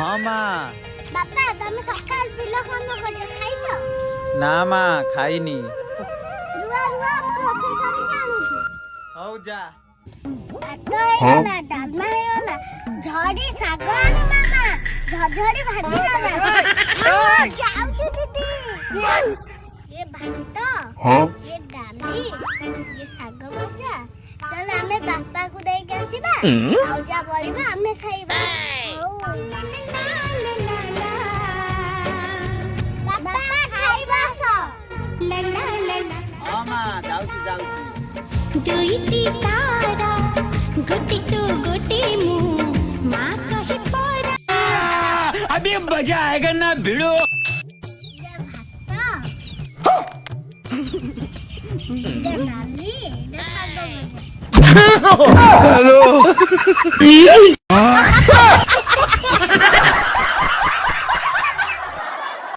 हाँ माँ। बापा तमे सकाल पिलो खान करछ खाइছো ना माँ खाइनी। रुआ रुआ मो रोसे करी जानूची हौ जा। भात हेला डालमा हेला झड़ी साग आनी मामा झड़ी भाजी दादा जाऊची दीदी ये भात ये डाली ये साग भजा चल हमें पापा को दे के आसीबा आउ जा बोलिबा हमें खाइबा बापा खाइबा सो लला लला हाँ माँ जाऊची। दुईटी तारा गोटी तू गोटी मु माँ कहे परा अभी मजा आएगा ना भिड़ो। ये भात ये डाली ये साग भजा